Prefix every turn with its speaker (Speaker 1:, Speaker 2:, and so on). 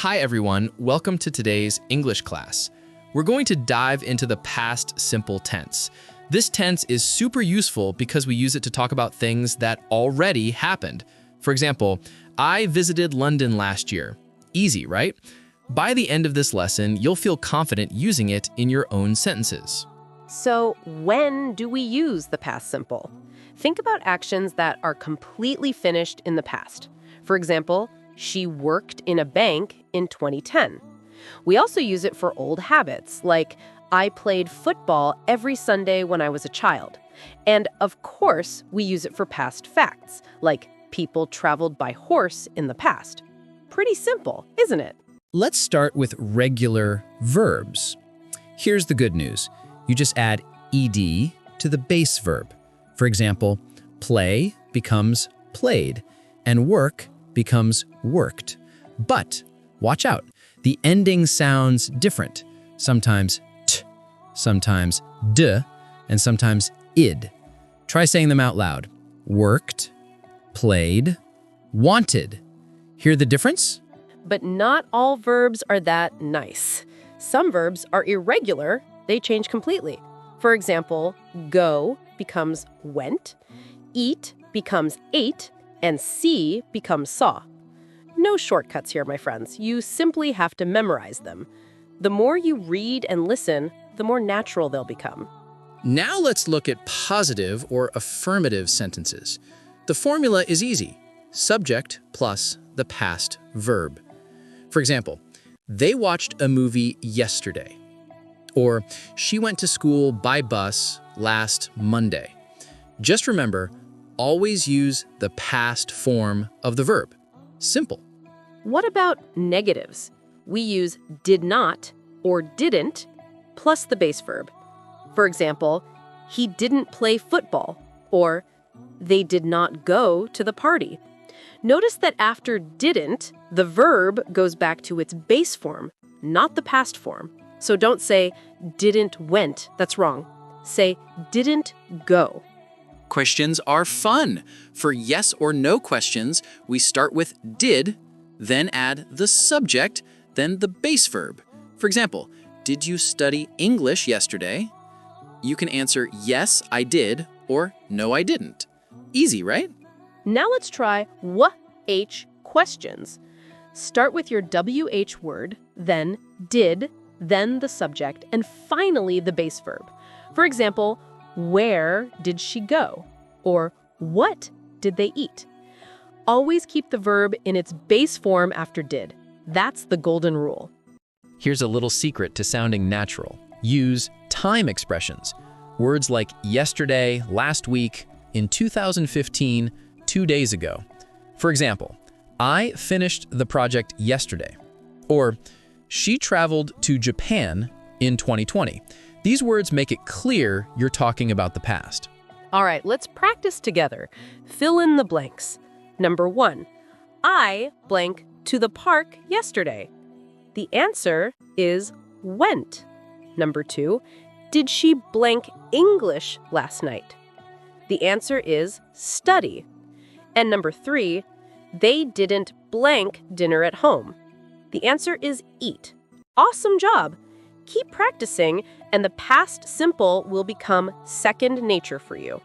Speaker 1: Hi everyone, welcome to today's English class. We're going to dive into the past simple tense. This tense is super useful because we use it to talk about things that already happened. For example, I visited London last year. Easy, right? By the end of this lesson, you'll feel confident using it in your own sentences.
Speaker 2: So when do we use the past simple? Think about actions that are completely finished in the past. For example, she worked in a bank in 2010. We also use it for old habits, like I played football every Sunday when I was a child. And of course, we use it for past facts, like people traveled by horse in the past. Pretty simple, isn't it?
Speaker 3: Let's start with regular verbs. Here's the good news. You just add ed to the base verb. For example, play becomes played, and work becomes worked. But watch out, the ending sounds different. Sometimes t, sometimes d, and sometimes id. Try saying them out loud. Worked, played, wanted. Hear the difference?
Speaker 2: But not all verbs are that nice. Some verbs are irregular, they change completely. For example, go becomes went, eat becomes ate, and see becomes saw. No shortcuts here, my friends. You simply have to memorize them. The more you read and listen, the more natural they'll become.
Speaker 1: Now let's look at positive or affirmative sentences. The formula is easy. Subject plus the past verb. For example, they watched a movie yesterday. Or she went to school by bus last Monday. Just remember, always use the past form of the verb. Simple.
Speaker 2: What about negatives? We use did not or didn't plus the base verb. For example, he didn't play football, or they did not go to the party. Notice that after didn't, the verb goes back to its base form, not the past form. So don't say didn't went, that's wrong. Say didn't go.
Speaker 1: Questions are fun. For yes or no questions, we start with did, then add the subject, then the base verb. For example, did you study English yesterday? You can answer yes, I did, or no, I didn't. Easy, right?
Speaker 2: Now let's try WH questions. Start with your WH word, then did, then the subject, and finally the base verb. For example, where did she go? Or what did they eat? Always keep the verb in its base form after did. That's the golden rule.
Speaker 3: Here's a little secret to sounding natural. Use time expressions. Words like yesterday, last week, in 2015, 2 days ago. For example, I finished the project yesterday. Or she traveled to Japan in 2020. These words make it clear you're talking about the past.
Speaker 2: All right, let's practice together. Fill in the blanks. Number 1, I blank to the park yesterday. The answer is went. Number 2, did she blank English last night? The answer is study. And number 3, they didn't blank dinner at home. The answer is eat. Awesome job! Keep practicing, and the past simple will become second nature for you.